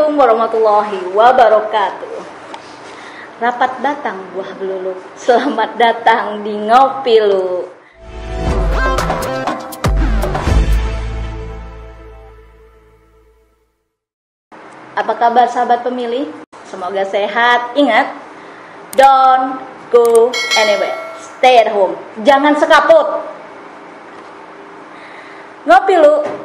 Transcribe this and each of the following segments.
Assalamualaikum warahmatullahi wabarakatuh. Rapat batang buah beluluk, selamat datang di Ngopi Lu. Apa kabar sahabat pemilih? Semoga sehat. Ingat, don't go anywhere, stay at home. Jangan sekaput. Ngopi Lu,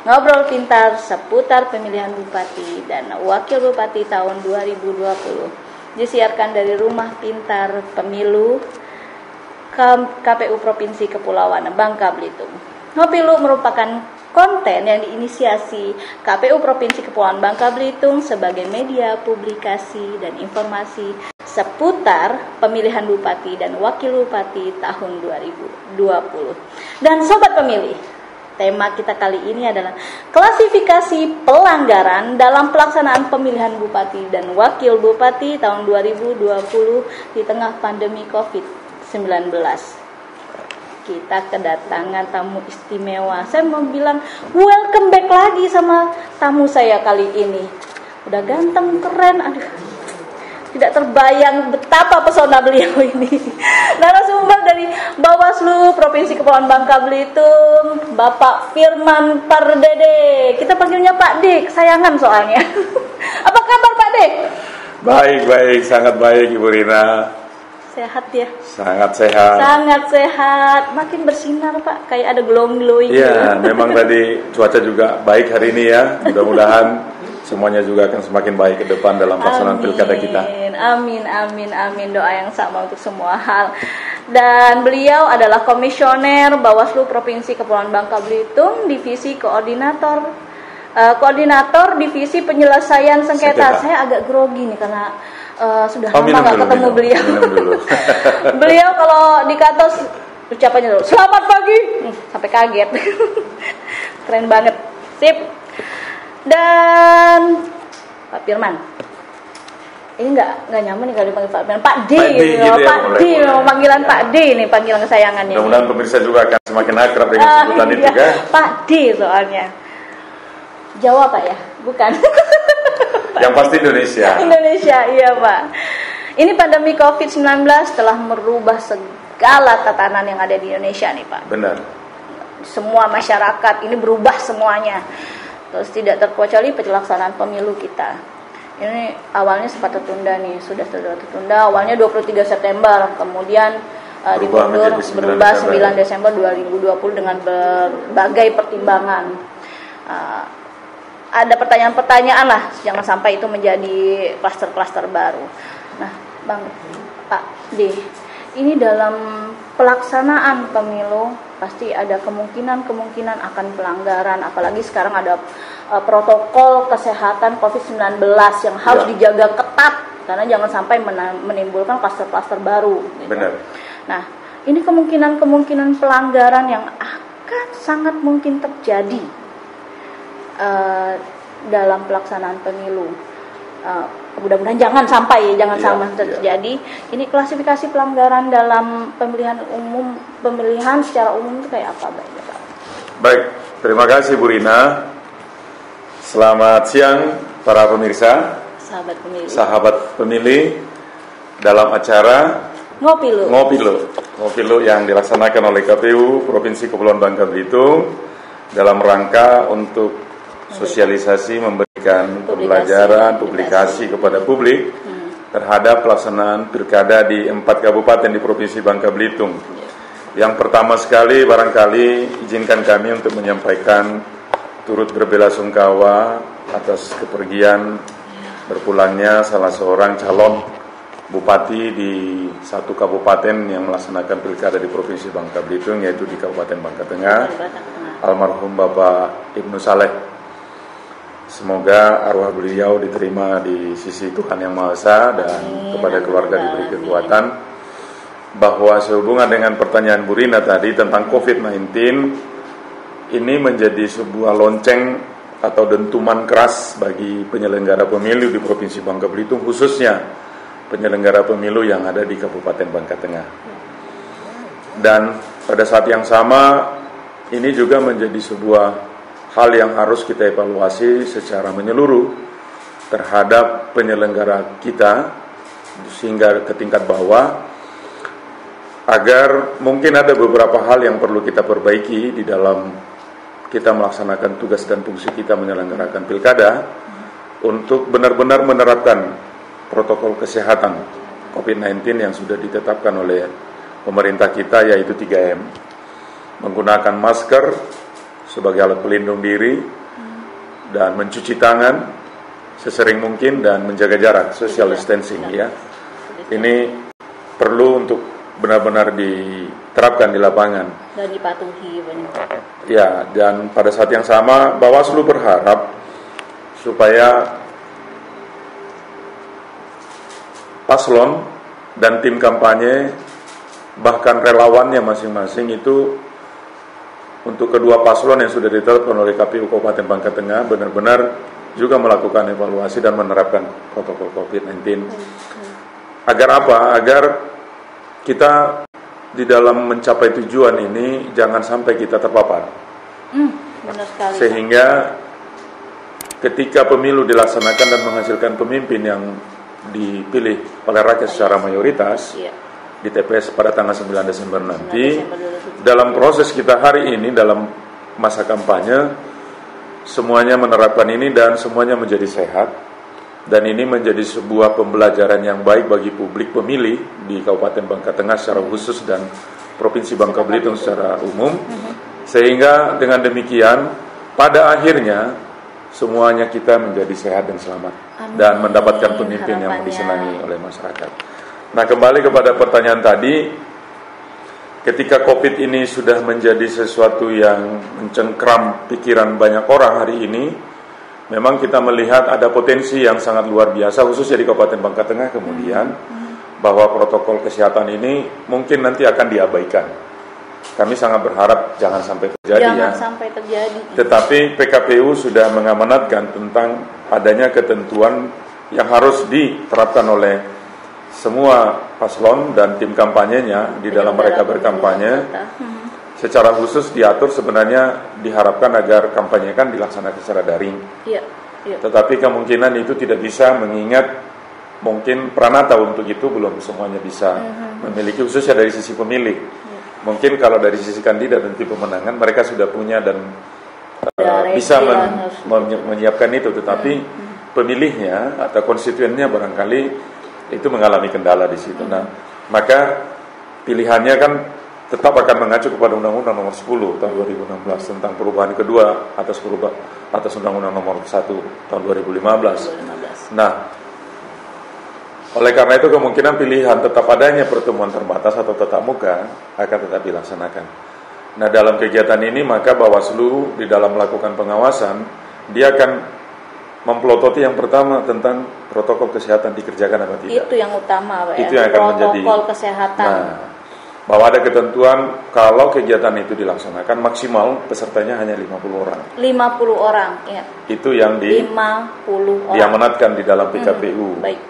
ngobrol pintar seputar pemilihan bupati dan wakil bupati tahun 2020. Disiarkan dari Rumah Pintar Pemilu KPU Provinsi Kepulauan Bangka Belitung. Ngopi Lu merupakan konten yang diinisiasi KPU Provinsi Kepulauan Bangka Belitung sebagai media publikasi dan informasi seputar pemilihan bupati dan wakil bupati tahun 2020. Dan sobat pemilih, tema kita kali ini adalah klasifikasi pelanggaran dalam pelaksanaan pemilihan bupati dan wakil bupati tahun 2020 di tengah pandemi COVID-19. Kita kedatangan tamu istimewa. Saya mau bilang welcome back lagi sama tamu saya kali ini. Udah ganteng, keren, aduh. Tidak terbayang betapa pesona beliau ini. Narasumber dari Bawaslu Provinsi Kepulauan Bangka Belitung, Bapak Firman Pardede. Kita panggilnya Pak Dik, sayangan soalnya. Apa kabar Pak Dik? Baik, sangat baik Ibu Rina. Sehat ya? Sangat sehat. Sangat sehat. Makin bersinar Pak, kayak ada glowing. Iya, memang tadi cuaca juga baik hari ini ya. Mudah-mudahan semuanya juga akan semakin baik ke depan dalam pelaksanaan pilkada kita. Amin. Doa yang sama untuk semua hal. Dan beliau adalah Komisioner Bawaslu Provinsi Kepulauan Bangka Belitung, Divisi Koordinator Divisi Penyelesaian Sengketa. Saya agak grogi nih karena sudah lama nggak ketemu beliau. Beliau kalau di kantor ucapannya dulu, selamat pagi, sampai kaget. Keren banget, sip. Dan Pak Firman, ini nggak nyaman nih kalau dipanggil Pak Firman, Pak D, Pak D, panggilan Pak D nih, panggilan kesayangannya. Mudah-mudahan pemirsa juga akan semakin akrab dengan sebutan itu kan? Pak D soalnya. Jawa Pak ya, bukan? Yang pasti Indonesia. Indonesia, iya Pak. Ini pandemi COVID-19 telah merubah segala tatanan yang ada di Indonesia nih Pak. Benar. Semua masyarakat ini berubah semuanya. Terus tidak terkecuali pelaksanaan pemilu kita. Ini awalnya sempat tertunda nih, sudah tertunda. Awalnya 23 September, kemudian dimundur berubah 9 Desember 2020 dengan berbagai pertimbangan. Ada pertanyaan-pertanyaan lah, jangan sampai itu menjadi klaster-klaster baru. Nah, Pak D, ini dalam pelaksanaan pemilu pasti ada kemungkinan akan pelanggaran, apalagi sekarang ada protokol kesehatan COVID-19 yang harus dijaga ketat karena jangan sampai menimbulkan klaster-klaster baru. Gitu. Benar. Nah, ini kemungkinan pelanggaran yang akan sangat mungkin terjadi dalam pelaksanaan pemilu. Mudah-mudahan jangan sampai terjadi. Ini klasifikasi pelanggaran dalam pemilihan secara umum itu kayak apa baiknya Pak? Baik, terima kasih Bu Rina. Selamat siang para pemirsa, sahabat pemilih dalam acara Ngopi Lu yang dilaksanakan oleh KPU Provinsi Kepulauan Bangka Belitung dalam rangka untuk sosialisasi, memberikan pembelajaran, publikasi kepada publik terhadap pelaksanaan pilkada di 4 kabupaten di Provinsi Bangka Belitung. Yang pertama sekali barangkali izinkan kami untuk menyampaikan turut berbelasungkawa atas kepergian berpulangnya salah seorang calon bupati di satu kabupaten yang melaksanakan pilkada di Provinsi Bangka Belitung, yaitu di Kabupaten Bangka Tengah, almarhum Bapak Ibnu Saleh. Semoga arwah beliau diterima di sisi Tuhan Yang Maha Esa dan kepada keluarga diberi kekuatan. Bahwa sehubungan dengan pertanyaan Bu Rina tadi tentang COVID-19, ini menjadi sebuah lonceng atau dentuman keras bagi penyelenggara pemilu di Provinsi Bangka Belitung, khususnya penyelenggara pemilu yang ada di Kabupaten Bangka Tengah. Dan pada saat yang sama, ini juga menjadi sebuah hal yang harus kita evaluasi secara menyeluruh, terhadap penyelenggara kita sehingga ke tingkat bawah, agar mungkin ada beberapa hal yang perlu kita perbaiki di dalam kita melaksanakan tugas dan fungsi kita menyelenggarakan pilkada, untuk benar-benar menerapkan protokol kesehatan COVID-19 yang sudah ditetapkan oleh pemerintah kita, yaitu 3M. Menggunakan masker sebagai alat pelindung diri, dan mencuci tangan sesering mungkin, dan menjaga jarak, social distancing ya. Ini perlu untuk benar-benar diterapkan di lapangan dan dipatuhi benar. Ya, dan pada saat yang sama Bawaslu berharap supaya paslon dan tim kampanye, bahkan relawannya masing-masing itu, untuk kedua paslon yang sudah ditetapkan oleh KPU Kabupaten Bangka Tengah, benar-benar juga melakukan evaluasi dan menerapkan protokol COVID-19. Agar apa? Agar kita di dalam mencapai tujuan ini jangan sampai kita terpapar. Benar sekali. Sehingga ketika pemilu dilaksanakan dan menghasilkan pemimpin yang dipilih oleh rakyat secara mayoritas di TPS pada tanggal 9 Desember nanti, dalam proses kita hari ini, dalam masa kampanye, semuanya menerapkan ini dan semuanya menjadi sehat. Dan ini menjadi sebuah pembelajaran yang baik bagi publik pemilih di Kabupaten Bangka Tengah secara khusus dan Provinsi Bangka Belitung secara umum. Sehingga dengan demikian pada akhirnya semuanya kita menjadi sehat dan selamat. Amin. Dan mendapatkan pemimpin yang disenangi oleh masyarakat. Nah, kembali kepada pertanyaan tadi, ketika COVID ini sudah menjadi sesuatu yang mencengkram pikiran banyak orang hari ini, memang kita melihat ada potensi yang sangat luar biasa, khususnya di Kabupaten Bangka Tengah kemudian, bahwa protokol kesehatan ini mungkin nanti akan diabaikan. Kami sangat berharap jangan sampai terjadi. Sampai terjadi. Tetapi PKPU sudah mengamanatkan tentang adanya ketentuan yang harus diterapkan oleh semua paslon dan tim kampanyenya di dalam mereka berkampanye. Secara khusus diatur, sebenarnya diharapkan agar kampanye kan dilaksanakan secara daring. Tetapi kemungkinan itu tidak bisa, mengingat mungkin Pranata untuk itu belum semuanya bisa memiliki, khususnya dari sisi pemilih. Mungkin kalau dari sisi kandidat dan tim pemenangan mereka sudah punya dan bisa menyiapkan itu, tetapi pemilihnya atau konstituennya barangkali itu mengalami kendala di situ. Nah, maka pilihannya kan tetap akan mengacu kepada Undang-Undang Nomor 10 Tahun 2016 tentang perubahan kedua atas Undang-Undang Nomor 1 Tahun 2015. Nah, oleh karena itu kemungkinan pilihan tetap adanya pertemuan terbatas atau tatap muka akan tetap dilaksanakan. Nah, dalam kegiatan ini maka Bawaslu di dalam melakukan pengawasan, dia akan mempelototi yang pertama tentang protokol kesehatan dikerjakan apa tidak. Itu yang utama, Pak. Itu yang akan menjadi protokol kesehatan. Nah, bahwa ada ketentuan kalau kegiatan itu dilaksanakan maksimal pesertanya hanya 50 orang. 50 orang, ya. Itu yang 50 orang diamanatkan di dalam PKPU. Baik.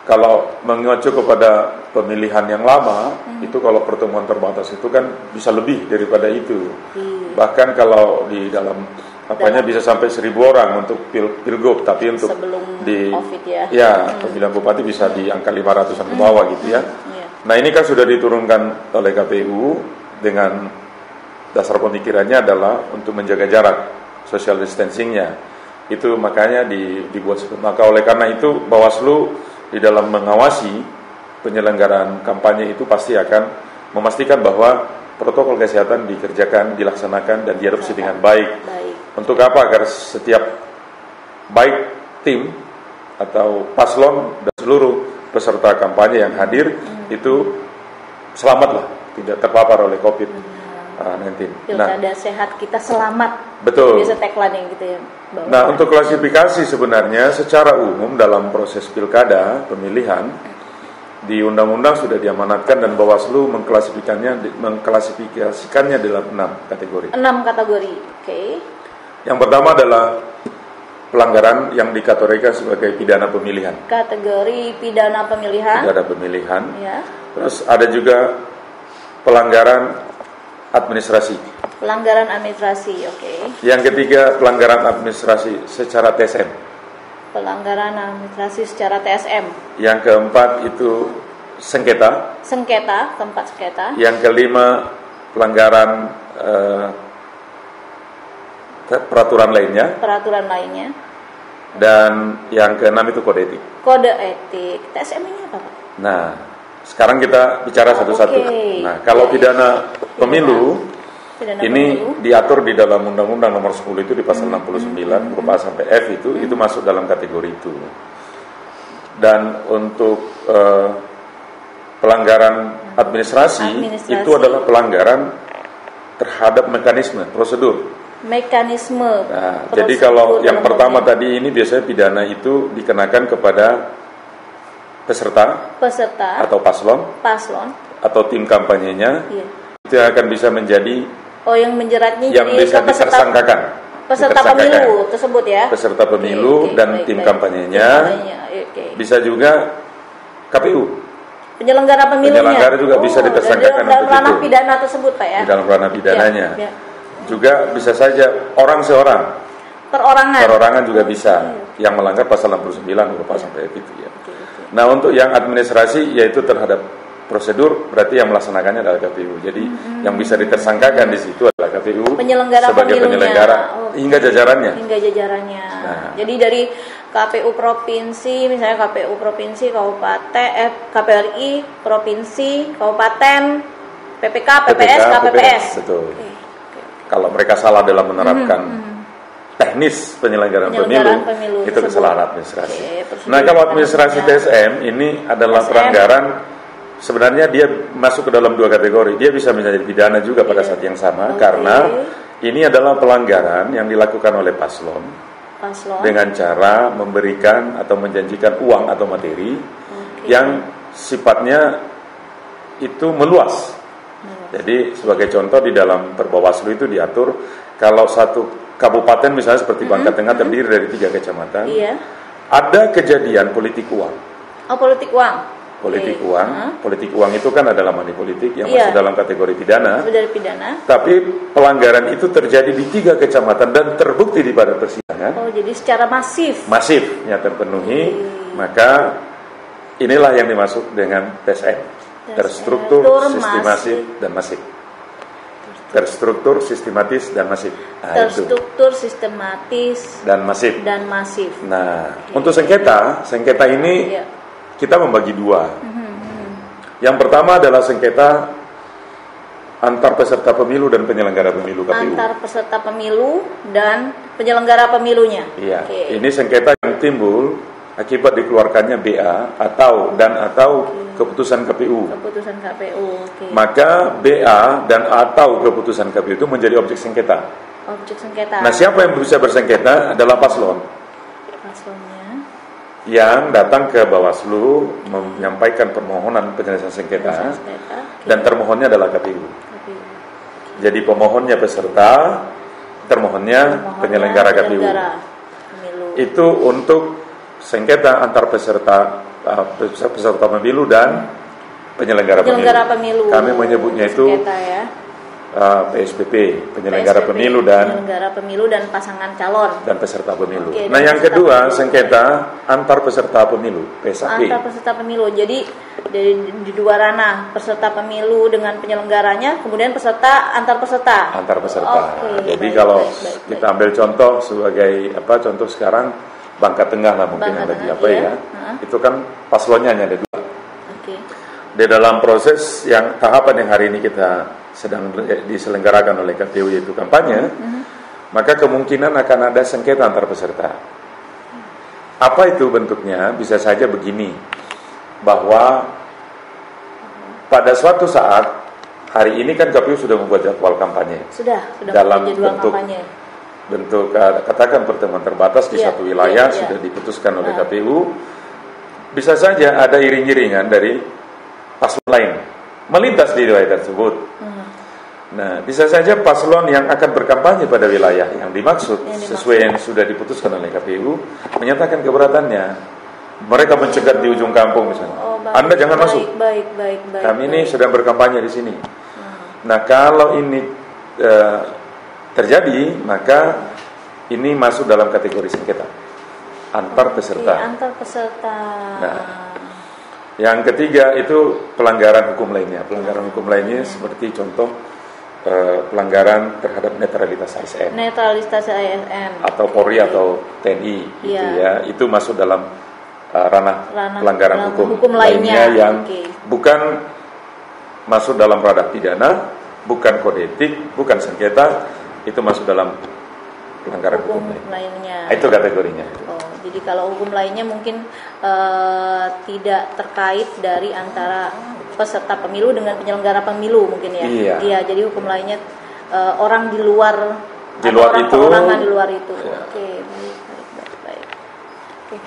Kalau mengacu kepada pemilihan yang lama, itu kalau pertemuan terbatas itu kan bisa lebih daripada itu. Bahkan kalau di dalam bisa sampai 1.000 orang untuk pilgub, tapi untuk sebelum di COVID pemilihan bupati bisa di angka 500-an ke bawah gitu ya. Nah, ini kan sudah diturunkan oleh KPU dengan dasar pemikirannya adalah untuk menjaga jarak, social distancing-nya. Itu makanya dibuat seperti. Maka oleh karena itu Bawaslu di dalam mengawasi penyelenggaraan kampanye itu pasti akan memastikan bahwa protokol kesehatan dikerjakan, dilaksanakan dan diadopsi dengan baik. Untuk apa? Agar setiap baik tim atau paslon dan seluruh peserta kampanye yang hadir itu selamatlah, tidak terpapar oleh COVID-19. Pilkada sehat, kita selamat. Betul. Biasa tagline yang gitu ya. Nah, untuk klasifikasi sebenarnya secara umum dalam proses pilkada pemilihan di undang-undang sudah diamanatkan dan Bawaslu mengklasifikasikannya dalam 6 kategori. 6 kategori. Oke. Yang pertama adalah pelanggaran yang dikategorikan sebagai pidana pemilihan. Kategori pidana pemilihan. Pidana pemilihan. Ya. Terus ada juga pelanggaran administrasi. Pelanggaran administrasi, oke. Yang ketiga pelanggaran administrasi secara TSN. pelanggaran administrasi secara TSM. Yang keempat itu sengketa. Keempat sengketa. Yang kelima pelanggaran peraturan lainnya. Dan yang keenam itu kode etik. TSM ini apa, Pak? Nah, sekarang kita bicara satu-satu. Okay. Nah, kalau pidana pemilu ini diatur di dalam Undang-Undang Nomor 10 itu di pasal 69 huruf A sampai F itu masuk dalam kategori itu. Dan untuk pelanggaran administrasi itu adalah pelanggaran terhadap mekanisme, prosedur. Nah, jadi kalau yang pertama tadi ini biasanya pidana itu dikenakan kepada peserta atau paslon atau tim kampanyenya. Iya. Itu akan bisa menjadi yang menjeratnya yang jadi bisa ditersangkakan peserta pemilu tersebut ya. Peserta pemilu dan tim kampanyenya. Bisa juga KPU. Penyelenggara pemilunya. Penyelenggara juga bisa ditersangkakan dalam ranah pidana tersebut, Pak ya. Di dalam ranah pidananya. Ya. Juga bisa saja orang seorang. Perorangan juga bisa yang melanggar pasal 69 huruf A sampai F itu ya. Nah, untuk yang administrasi yaitu terhadap prosedur berarti yang melaksanakannya adalah KPU. Jadi yang bisa ditersangkakan di situ adalah KPU sebagai penyelenggara hingga jajarannya. Nah. Jadi dari KPU provinsi, misalnya KPU provinsi, kabupaten, KPRI provinsi, kabupaten, PPK, PPS, KPPS. Betul. Okay. Kalau mereka salah dalam menerapkan teknis penyelenggaraan pemilu itu kesalahan administrasi. Nah, kalau administrasi TSM ini adalah pelanggaran, sebenarnya dia masuk ke dalam dua kategori. Dia bisa menjadi pidana juga pada saat yang sama karena ini adalah pelanggaran yang dilakukan oleh paslon dengan cara memberikan atau menjanjikan uang atau materi yang sifatnya itu meluas. Jadi sebagai contoh di dalam Perbawaslu itu diatur kalau satu kabupaten misalnya seperti Bangka Tengah terdiri dari 3 kecamatan, ada kejadian politik uang. Politik uang. Politik uang itu kan adalah money politik yang masuk dalam kategori pidana. Tapi pelanggaran itu terjadi di 3 kecamatan dan terbukti di badan persidangan. Jadi secara masifnya terpenuhi, maka inilah yang dimaksud dengan TSM. Terstruktur, sistematis, dan masif. Terstruktur, sistematis, dan masif. Terstruktur, sistematis, dan masif. Nah, untuk sengketa ini kita membagi 2. Yang pertama adalah sengketa antar peserta pemilu dan penyelenggara pemilu KPU. Antar peserta pemilu dan penyelenggara pemilunya. Iya. Ini sengketa yang timbul akibat dikeluarkannya BA atau keputusan KPU. Maka BA dan atau keputusan KPU itu menjadi objek sengketa. Nah, siapa yang bisa bersengketa adalah paslonnya yang datang ke Bawaslu menyampaikan permohonan penyelesaian sengketa dan termohonnya adalah KPU. Jadi pemohonnya peserta, termohonnya penyelenggara KPU. Itu untuk sengketa antar peserta pemilu dan penyelenggara pemilu. Kami menyebutnya itu PSPP, penyelenggara pemilu dan pasangan calon dan peserta pemilu. Nah, yang kedua sengketa antar peserta pemilu, PSAP. Antar peserta pemilu. Jadi di 2 ranah, peserta pemilu dengan penyelenggaranya, kemudian antar peserta. Jadi kalau kita ambil contoh sebagai contoh sekarang Bangka Tengah lah mungkin yang lagi itu kan paslonnya hanya ada 2. Di dalam proses tahapan yang hari ini kita sedang diselenggarakan oleh KPU yaitu kampanye, maka kemungkinan akan ada sengketa antar peserta. Apa itu bentuknya? Bisa saja begini, bahwa pada suatu saat hari ini kan KPU sudah membuat jadwal kampanye. Sudah dalam bentuk katakan pertemuan terbatas di satu wilayah sudah diputuskan oleh KPU. Bisa saja ada iring-iringan dari paslon lain melintas di wilayah tersebut. Nah, bisa saja paslon yang akan berkampanye pada wilayah yang dimaksud sesuai yang sudah diputuskan oleh KPU menyatakan keberatannya. Mereka mencegat di ujung kampung misalnya. Anda jangan masuk. Kami ini sedang berkampanye di sini. Nah, kalau ini terjadi, maka ini masuk dalam kategori sengketa. antar peserta. Antar peserta. Nah, yang ketiga itu pelanggaran hukum lainnya. Pelanggaran hukum lainnya seperti contoh pelanggaran terhadap netralitas ASN. Netralitas ASN. Atau Polri atau TNI, gitu ya. Itu masuk dalam ranah pelanggaran hukum lainnya yang bukan masuk dalam ranah pidana, bukan kode etik, bukan sengketa, itu masuk dalam pelanggaran hukum lainnya. Itu kategorinya. Jadi kalau hukum lainnya mungkin tidak terkait dari antara peserta pemilu dengan penyelenggara pemilu mungkin ya. Iya, jadi hukum lainnya orang di luar itu. Perorangan di luar itu. Ya. Oke, baik. Oke.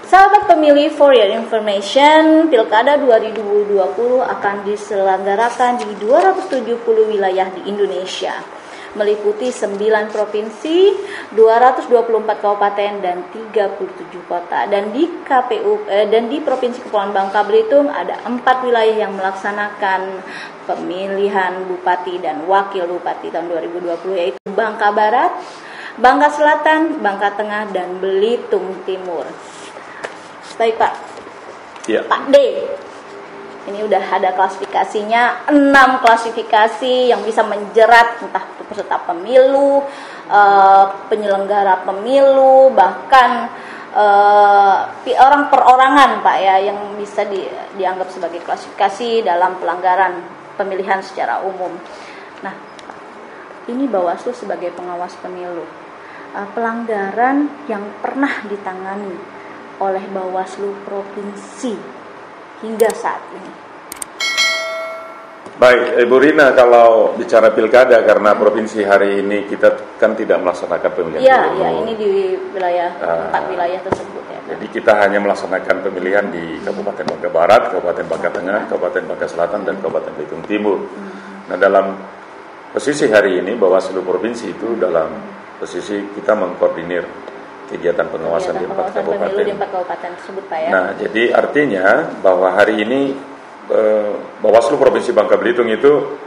Sahabat pemilih, for your information, Pilkada 2020 akan diselenggarakan di 270 wilayah di Indonesia, meliputi 9 provinsi, 224 kabupaten dan 37 kota. Dan di Provinsi Kepulauan Bangka Belitung ada 4 wilayah yang melaksanakan pemilihan bupati dan wakil bupati tahun 2020, yaitu Bangka Barat, Bangka Selatan, Bangka Tengah, dan Belitung Timur. Baik Pak. Ya. Pak D. Ini udah ada klasifikasinya, 6 klasifikasi yang bisa menjerat entah itu peserta pemilu, penyelenggara pemilu, bahkan orang perorangan Pak ya, yang bisa dianggap sebagai klasifikasi dalam pelanggaran pemilihan secara umum. Nah, ini Bawaslu sebagai pengawas pemilu, pelanggaran yang pernah ditangani oleh Bawaslu provinsi hingga saat ini. Baik, Ibu Rina, kalau bicara pilkada, karena provinsi hari ini kita kan tidak melaksanakan pemilihan. Iya, ini di wilayah 4 wilayah tersebut ya. Jadi kita hanya melaksanakan pemilihan di Kabupaten Bangka Barat, Kabupaten Bangka Tengah, Kabupaten Bangka Selatan, dan Kabupaten Belitung Timur. Nah, dalam posisi hari ini Bawaslu provinsi itu dalam posisi kita mengkoordinir kegiatan pengawasan di 4 kabupaten tersebut Pak ya. Nah, jadi artinya bahwa hari ini Bawaslu Provinsi Bangka Belitung itu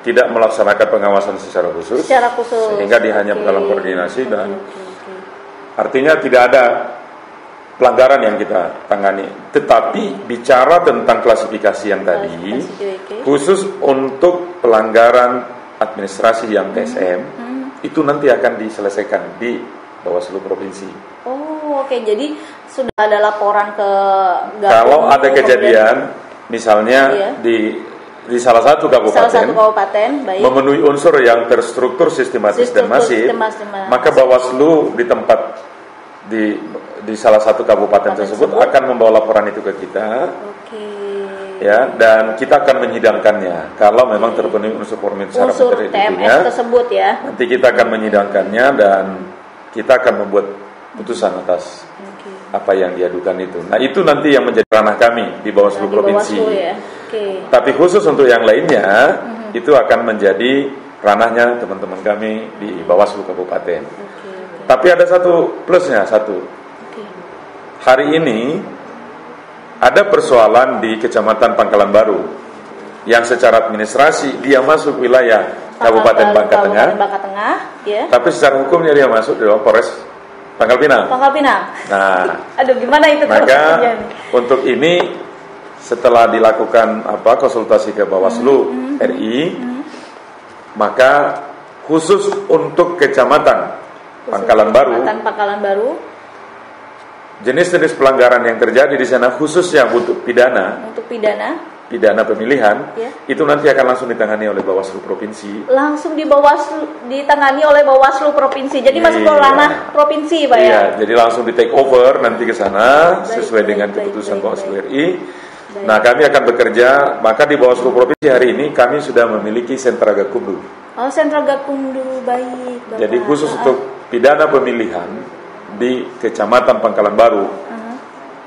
tidak melaksanakan pengawasan secara khusus. Sehingga dia hanya dalam koordinasi dan artinya tidak ada pelanggaran yang kita tangani. Tetapi bicara tentang klasifikasi yang tadi, khusus untuk pelanggaran administrasi yang TSM, itu nanti akan diselesaikan di Bawaslu provinsi. Oke. Jadi sudah ada laporan ke kalau ada kejadian, misalnya di salah satu kabupaten, baik, memenuhi unsur yang terstruktur, sistematis dan masif, maka Bawaslu di tempat di salah satu kabupaten tersebut akan membawa laporan itu ke kita. Ya, dan kita akan menyidangkannya. Kalau memang terpenuhi unsur TMS tersebut ya. Nanti kita akan menyidangkannya dan kita akan membuat putusan atas apa yang diadukan itu. Nah, itu nanti yang menjadi ranah kami di Bawaslu provinsi. Tapi khusus untuk yang lainnya, itu akan menjadi ranahnya teman-teman kami di Bawaslu kabupaten. Tapi ada satu plusnya, hari ini ada persoalan di Kecamatan Pangkalan Baru yang secara administrasi dia masuk wilayah Kabupaten Bangka Tengah, ya. Tapi secara hukumnya dia masuk di Polres Pangkal Pinang. Nah, gimana itu? Maka untuk ini setelah dilakukan konsultasi ke Bawaslu RI, maka khusus untuk Kecamatan Pangkalan Baru, jenis-jenis pelanggaran yang terjadi di sana khususnya untuk pidana pemilihan, itu nanti akan langsung ditangani oleh Bawaslu provinsi. Langsung ditangani oleh Bawaslu provinsi. Jadi masuk ke ranah provinsi, Pak ya. Iya, jadi langsung di take over nanti ke sana sesuai dengan keputusan Bawaslu RI. Nah, kami akan bekerja, maka di Bawaslu provinsi hari ini kami sudah memiliki sentra Gakumdu. Sentra Gakumdu, baik, Bapak. Jadi khusus untuk pidana pemilihan di Kecamatan Pangkalan Baru,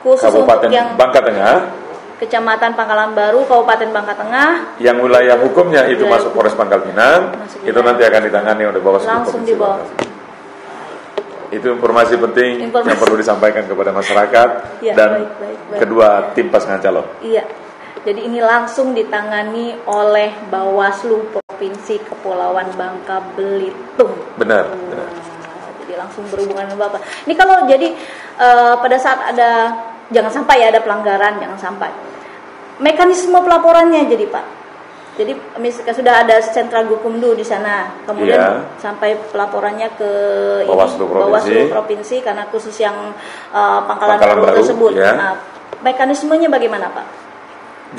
Kabupaten Bangka Tengah, Kecamatan Pangkalan Baru, Kabupaten Bangka Tengah, yang wilayah hukumnya itu masuk Polres Pangkal Pinang, itu nanti akan ditangani oleh Bawaslu langsung di bawah. Itu informasi penting yang perlu disampaikan kepada masyarakat dan baik. Kedua tim pasangan calon. Iya. Jadi ini langsung ditangani oleh Bawaslu Provinsi Kepulauan Bangka Belitung. Benar. Jadi langsung berhubungan dengan Bapak. Ini kalau jadi pada saat jangan sampai ada pelanggaran, jangan sampai. Mekanisme pelaporannya jadi Pak. Jadi misalkan sudah ada sentra Gakumdu di sana, kemudian sampai pelaporannya ke Bawaslu provinsi karena khusus yang Pangkalan Baru tersebut. Ya. Nah, mekanismenya bagaimana Pak?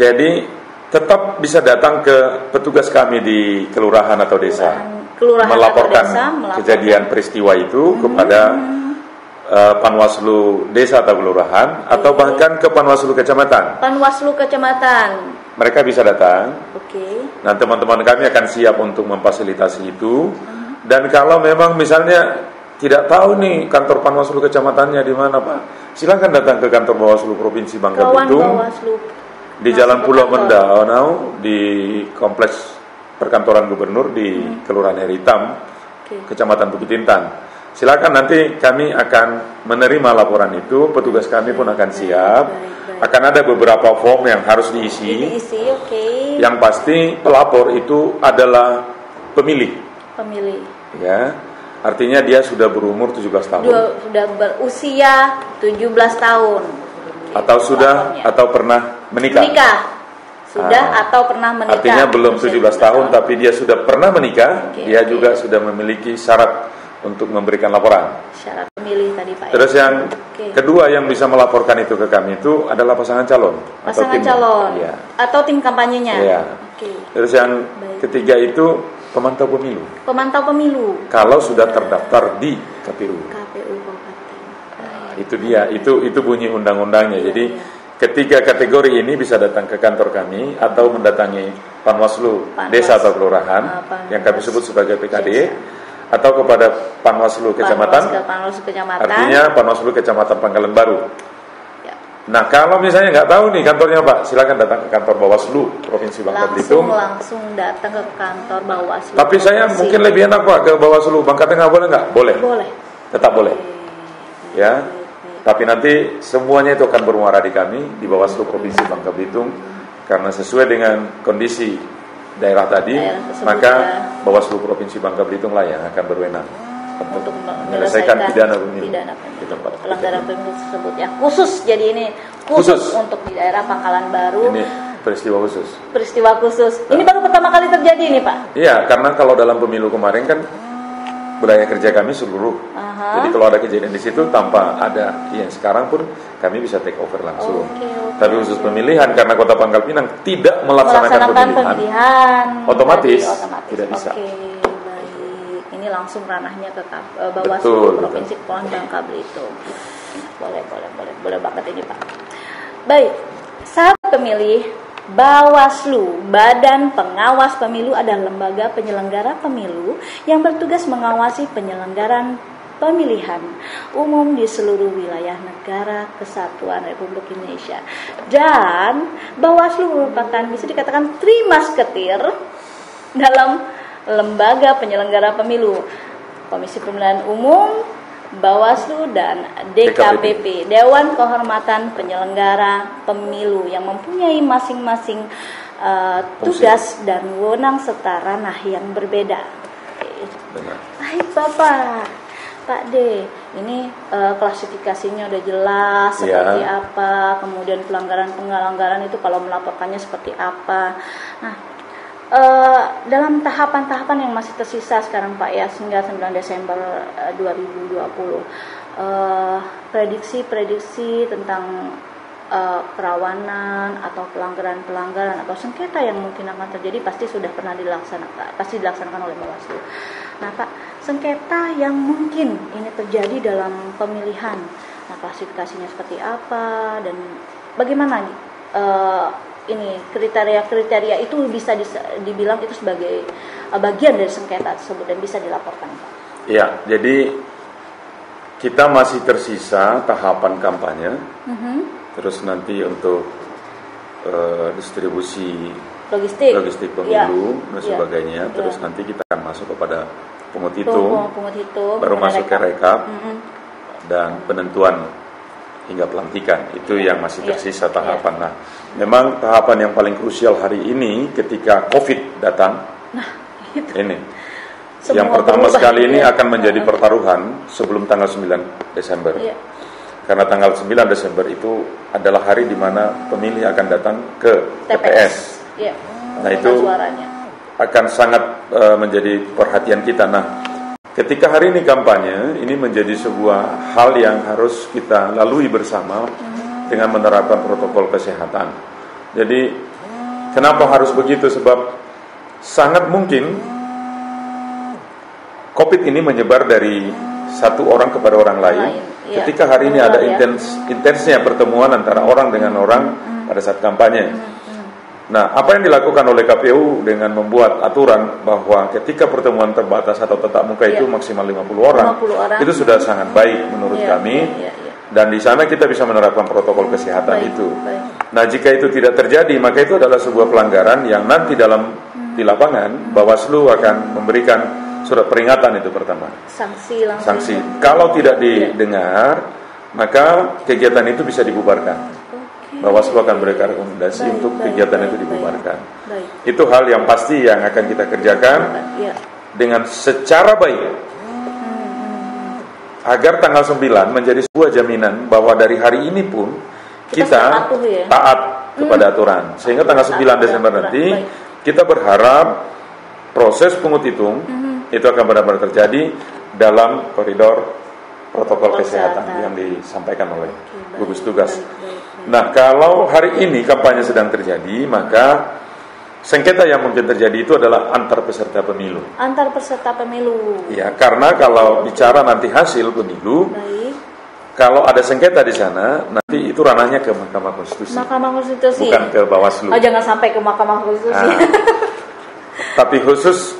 Jadi tetap bisa datang ke petugas kami di kelurahan atau desa, melaporkan kejadian peristiwa itu kepada Panwaslu desa atau kelurahan, atau bahkan ke Panwaslu kecamatan. Panwaslu kecamatan. Mereka bisa datang. Oke. Nah, teman-teman kami akan siap untuk memfasilitasi itu. Dan kalau memang misalnya tidak tahu nih kantor Panwaslu kecamatannya di mana, Pak, silakan datang ke kantor Bawaslu Provinsi Bangka Belitung di Jalan Pulau Mendaunau di Kompleks Perkantoran Gubernur di Kelurahan Air Hitam, Kecamatan Bukit Intan. Silakan, nanti kami akan menerima laporan itu, petugas kami pun akan siap. Akan ada beberapa form yang harus diisi. Yang pasti pelapor itu adalah pemilih. Ya, artinya dia sudah berumur 17 tahun. Sudah berusia 17 tahun. Atau pernah menikah. Atau pernah menikah. Artinya belum 17 tahun tapi dia sudah pernah menikah, dia juga sudah memiliki syarat untuk memberikan laporan. Syarat pemilih tadi Pak. Terus yang kedua yang bisa melaporkan itu ke kami itu adalah pasangan calon. Atau tim kampanyenya. Ya. Terus yang ketiga itu pemantau pemilu. Kalau sudah terdaftar di KPU. Nah, itu dia, itu bunyi undang-undangnya. Jadi ketiga kategori ini bisa datang ke kantor kami atau mendatangi Panwaslu desa atau kelurahan yang kami sebut sebagai PKD. Atau kepada Panwaslu kecamatan. Artinya Panwaslu kecamatan Pangkalan Baru. Nah, kalau misalnya nggak tahu nih kantornya Pak, silakan datang ke kantor Bawaslu Provinsi Bangka Belitung. Langsung datang ke kantor Bawaslu. Tapi saya mungkin lebih enak Pak ke Bawaslu Bangka Tengah, boleh nggak? Boleh. Tetap boleh. Ya. Tapi nanti semuanya itu akan bermuara di kami di Bawaslu Provinsi Bangka Belitung karena sesuai dengan kondisi daerah tadi, maka Bawaslu Provinsi Bangka Belitung lah yang akan berwenang untuk menyelesaikan pidana pemilu di tempat pelanggaran pemilu tersebut ya. Jadi ini khusus untuk di daerah Pangkalan Baru. Ini peristiwa khusus. Ini baru pertama kali terjadi nih Pak. Iya, karena kalau dalam pemilu kemarin kan wilayah kerja kami seluruh. Jadi kalau ada kejadian di situ tanpa ada yang sekarang pun kami bisa take over langsung. Tapi khusus pemilihan karena Kota Pangkal Pinang tidak melaksanakan pemilihan, otomatis tidak bisa. Baik. Ini langsung ranahnya ke Bawaslu Provinsi Kepulauan Bangka Belitung. Boleh banget ini Pak. Baik, sahabat pemilih, Bawaslu, Badan Pengawas Pemilu adalah lembaga penyelenggara pemilu yang bertugas mengawasi penyelenggaraan pemilihan umum di seluruh wilayah negara kesatuan Republik Indonesia. Dan Bawaslu merupakan bisa dikatakan trimasketir dalam lembaga penyelenggara pemilu, Komisi Pemilihan Umum, Bawaslu dan DKPP, Dewan Kehormatan Penyelenggara Pemilu, yang mempunyai masing-masing tugas dan wewenang serta ranah yang berbeda. Baik Pak D, ini klasifikasinya udah jelas seperti apa, kemudian pelanggaran itu kalau melaporkannya seperti apa. Nah, dalam tahapan-tahapan yang masih tersisa sekarang Pak ya, hingga 9 Desember 2020, prediksi tentang kerawanan atau pelanggaran atau sengketa yang mungkin akan terjadi pasti sudah pernah dilaksanakan oleh Bawaslu. Nah Pak, sengketa yang mungkin ini terjadi dalam pemilihan, nah klasifikasinya seperti apa dan bagaimana ini kriteria itu bisa dibilang itu sebagai bagian dari sengketa tersebut dan bisa dilaporkan Pak? Ya, jadi kita masih tersisa tahapan kampanye. Terus nanti untuk distribusi logistik pemilu dan sebagainya. Terus nanti kita akan masuk kepada pungut hitung, baru masuk ke rekap dan penentuan hingga pelantikan. Itu yang masih tersisa tahapan. Nah, memang tahapan yang paling krusial hari ini ketika COVID datang. Ini yang pertama sekali ini akan menjadi pertaruhan sebelum tanggal 9 Desember. Karena tanggal 9 Desember itu adalah hari di mana pemilih akan datang ke TPS. Ya, nah itu suaranya akan sangat menjadi perhatian kita. Nah, ketika hari ini kampanye, ini menjadi sebuah hal yang harus kita lalui bersama dengan menerapkan protokol kesehatan. Jadi, kenapa harus begitu? Sebab sangat mungkin COVID ini menyebar dari satu orang kepada orang lain. Ya. Ketika hari ini ada intensnya pertemuan antara orang dengan orang pada saat kampanye. Nah, apa yang dilakukan oleh KPU dengan membuat aturan bahwa ketika pertemuan terbatas atau tatap muka itu maksimal 50 orang, itu sudah sangat baik menurut kami. Dan di sana kita bisa menerapkan protokol kesehatan itu. Nah, jika itu tidak terjadi, maka itu adalah sebuah pelanggaran yang nanti di lapangan Bawaslu akan memberikan surat peringatan itu pertama. Sanksi. Kalau tidak didengar, maka kegiatan itu bisa dibubarkan. Bawaslu akan berikan rekomendasi untuk kegiatan itu dibubarkan. Itu hal yang pasti yang akan kita kerjakan dengan secara baik. Agar tanggal 9 menjadi sebuah jaminan bahwa dari hari ini pun kita taat kepada aturan. Sehingga tanggal 9 Desember nanti kita berharap proses pungut hitung itu akan benar-benar terjadi dalam koridor protokol kesehatan yang disampaikan oleh gugus tugas. Nah, kalau hari ini kampanye sedang terjadi, maka sengketa yang mungkin terjadi itu adalah antar peserta pemilu. Antar peserta pemilu. Ya, karena kalau bicara nanti hasil pemilu, kalau ada sengketa di sana, nanti itu ranahnya ke Mahkamah Konstitusi. Mahkamah Konstitusi. Bukan ke Bawaslu. Oh, jangan sampai ke Mahkamah Konstitusi. Tapi khusus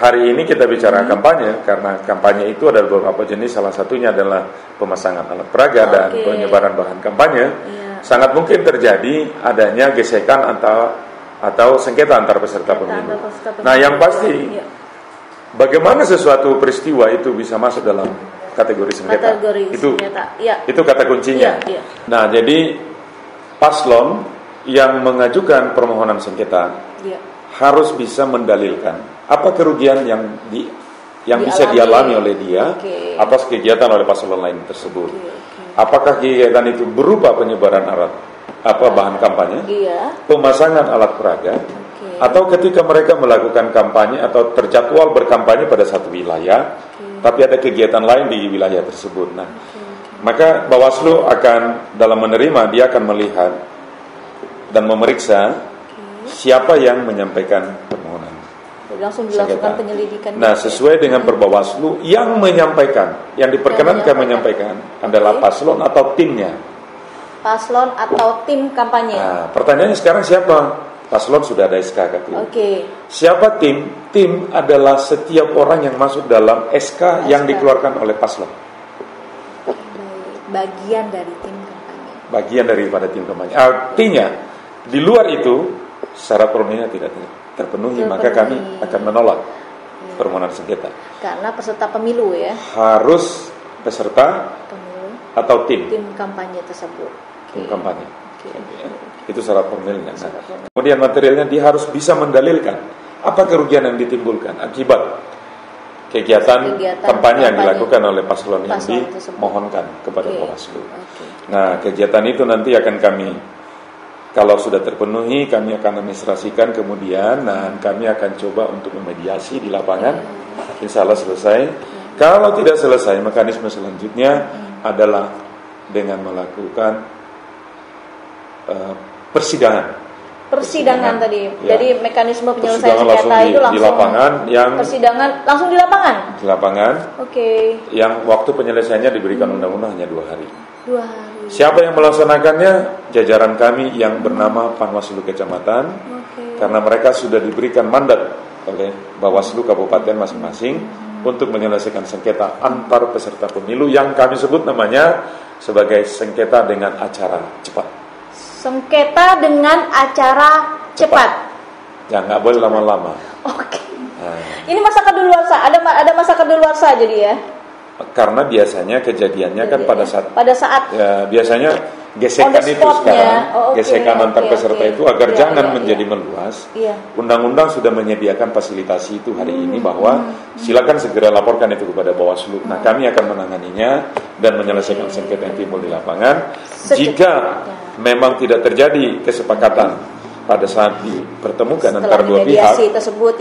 hari ini kita bicara kampanye, karena kampanye itu ada beberapa jenis, salah satunya adalah pemasangan alat peraga dan penyebaran bahan kampanye. Sangat mungkin terjadi adanya gesekan atau sengketa antar peserta pemilu. Nah, yang pasti bagaimana sesuatu peristiwa itu bisa masuk dalam kategori sengketa. Itu kata kuncinya. Nah, jadi paslon yang mengajukan permohonan sengketa harus bisa mendalilkan apa kerugian yang bisa dialami oleh dia atas kegiatan oleh paslon lain tersebut. Apakah kegiatan itu berupa penyebaran bahan kampanye, pemasangan alat peraga, atau ketika mereka melakukan kampanye atau terjadwal berkampanye pada satu wilayah, tapi ada kegiatan lain di wilayah tersebut. Nah, maka Bawaslu akan dalam menerima, dia akan melihat dan memeriksa siapa yang menyampaikan permohonan. Langsung dilakukan penyelidikan. Nah, sesuai dengan Perbawaslu yang menyampaikan, yang diperkenankan menyampaikan adalah paslon atau timnya. Paslon atau tim kampanye. Nah, pertanyaannya sekarang siapa? Paslon sudah ada SK KPU. Siapa tim? Tim adalah setiap orang yang masuk dalam SK yang dikeluarkan oleh paslon. Bagian dari tim kampanye. Bagian daripada tim kampanye. Artinya di luar itu syarat formilnya tidak terpenuhi, maka kami akan menolak permohonan sengketa. Karena peserta pemilu harus peserta pemilu atau tim kampanye tersebut. Tim kampanye. Itu syarat formilnya. Nah, kemudian materialnya dia harus bisa mendalilkan apa kerugian yang ditimbulkan akibat kegiatan kampanye yang dilakukan oleh paslon yang dimohonkan kepada Bawaslu. Nah, kegiatan itu nanti akan kami, kalau sudah terpenuhi, kami akan administrasikan kemudian, dan kami akan coba untuk memediasi di lapangan. Insya Allah selesai. Kalau tidak selesai, mekanisme selanjutnya adalah dengan melakukan persidangan tadi. Jadi mekanisme penyelesaian sengketa itu langsung di lapangan, persidangan langsung di lapangan. Di lapangan. Yang waktu penyelesaiannya diberikan undang-undang hanya 2 hari. 2 hari. Siapa yang melaksanakannya? Jajaran kami yang bernama Panwaslu Kecamatan. Karena mereka sudah diberikan mandat oleh Bawaslu Kabupaten masing-masing untuk menyelesaikan sengketa antar peserta pemilu yang kami sebut namanya sebagai sengketa dengan acara cepat. Sengketa dengan acara cepat. Ya, nggak boleh lama-lama. Nah. Ini masa kadaluarsa, ada masa kadaluarsa jadi ya? Karena biasanya kejadiannya kan pada saat ya, biasanya gesekan itu sekarang, gesekan antar peserta itu agar jangan menjadi meluas. Undang-undang sudah menyediakan fasilitasi itu hari ini bahwa silakan segera laporkan itu kepada Bawaslu. Nah, kami akan menanganinya dan menyelesaikan sengketa yang timbul di lapangan. Jika memang tidak terjadi kesepakatan pada saat dipertemukan antara dua pihak tersebut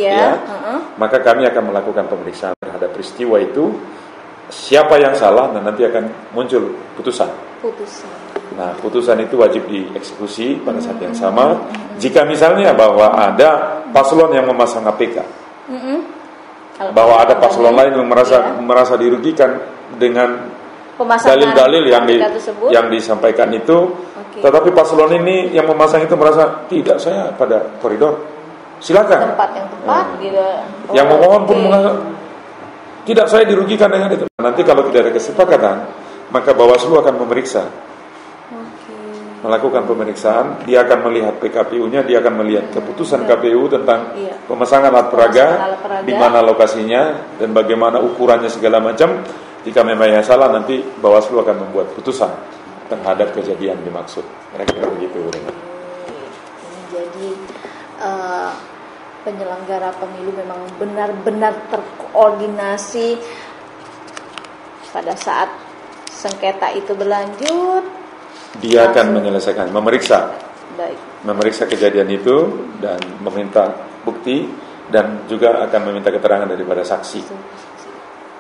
maka kami akan melakukan pemeriksaan terhadap peristiwa itu, siapa yang salah, dan nanti akan muncul putusan. Nah, putusan itu wajib dieksekusi pada saat yang sama. Jika misalnya bahwa ada paslon yang memasang APK, bahwa ada paslon lain yang merasa dirugikan dengan dalil-dalil yang disampaikan itu, tetapi paslon ini yang memasang itu merasa tidak, saya pada koridor, silakan. Tempat yang tepat, gitu. Yang memohon pun merasa tidak, saya dirugikan dengan itu. Nanti kalau tidak ada kesepakatan, maka Bawaslu akan memeriksa, melakukan pemeriksaan. Dia akan melihat PKPU-nya, dia akan melihat keputusan KPU tentang pemasangan alat peraga, di mana lokasinya dan bagaimana ukurannya segala macam. Jika memang yang salah, nanti Bawaslu akan membuat putusan terhadap kejadian dimaksud. Kira-kira begitu. Jadi penyelenggara pemilu memang benar-benar terkoordinasi pada saat sengketa itu berlanjut. Dia akan menyelesaikan, memeriksa kejadian itu dan meminta bukti, dan juga akan meminta keterangan daripada saksi.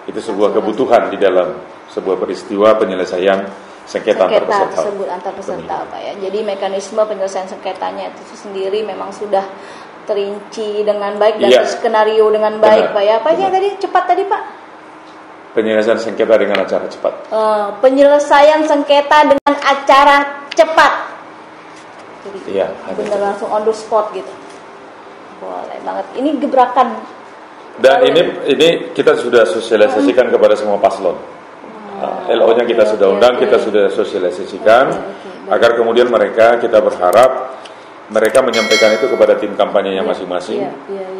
Itu sebuah kebutuhan di dalam sebuah peristiwa penyelesaian sengketa antar peserta, Pak ya. Jadi mekanisme penyelesaian sengketanya itu sendiri memang sudah terinci dengan baik dan skenario dengan baik, Pak ya. Apa yang tadi cepat tadi, Pak? Penyelesaian sengketa dengan acara cepat. Penyelesaian sengketa dengan acara cepat. Jadi benar langsung on the spot gitu. Boleh banget. Ini gebrakan. Dan ini kita sudah sosialisasikan kepada semua paslon. LO-nya kita sudah undang, kita sudah sosialisasikan, agar kemudian kita berharap mereka menyampaikan itu kepada tim kampanye yang masing-masing.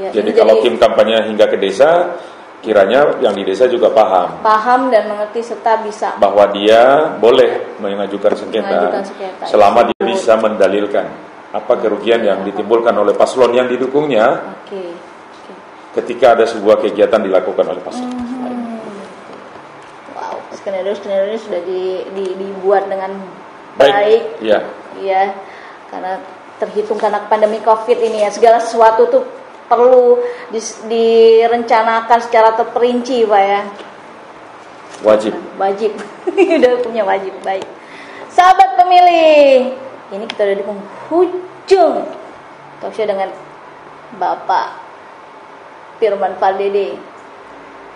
Jadi kalau tim kampanye hingga ke desa, kiranya yang di desa juga paham dan mengerti serta bisa bahwa dia boleh mengajukan sengketa selama dia bisa mendalilkan apa kerugian yang ditimbulkan oleh paslon yang didukungnya ketika ada sebuah kegiatan dilakukan oleh paslon. Wow, skenario ini sudah dibuat dengan baik. Iya, karena terhitung karena pandemi COVID ini ya, segala sesuatu tuh perlu direncanakan secara terperinci, Pak ya. Wajib. Udah punya wajib, baik. Sahabat pemilih, ini kita udah di penghujung talkshow dengan Bapak Firman Pardede.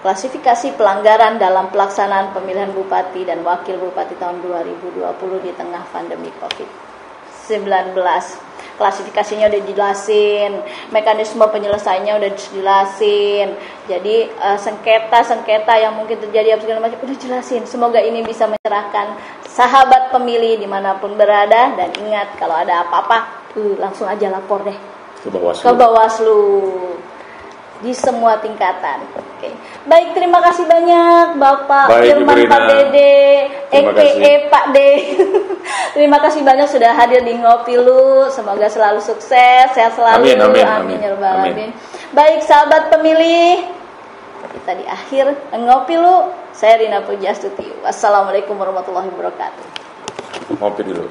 Klasifikasi pelanggaran dalam pelaksanaan pemilihan bupati dan wakil bupati tahun 2020 di tengah pandemi COVID-19. Klasifikasinya udah dijelasin, mekanisme penyelesaiannya udah dijelasin. Jadi sengketa yang mungkin terjadi segala macam udah jelasin. Semoga ini bisa mencerahkan sahabat pemilih dimanapun berada. Dan ingat, kalau ada apa-apa langsung aja lapor deh ke Bawaslu di semua tingkatan. Oke. Baik, terima kasih banyak Bapak Firman Pardede, a.k.a. Pak D. Terima kasih banyak sudah hadir di Ngopi Lu. Semoga selalu sukses, sehat selalu. Amin. Baik, sahabat pemilih, kita di akhir Ngopi Lu. Saya Rina Pujastuti. Wassalamualaikum warahmatullahi wabarakatuh. Ngopi dulu.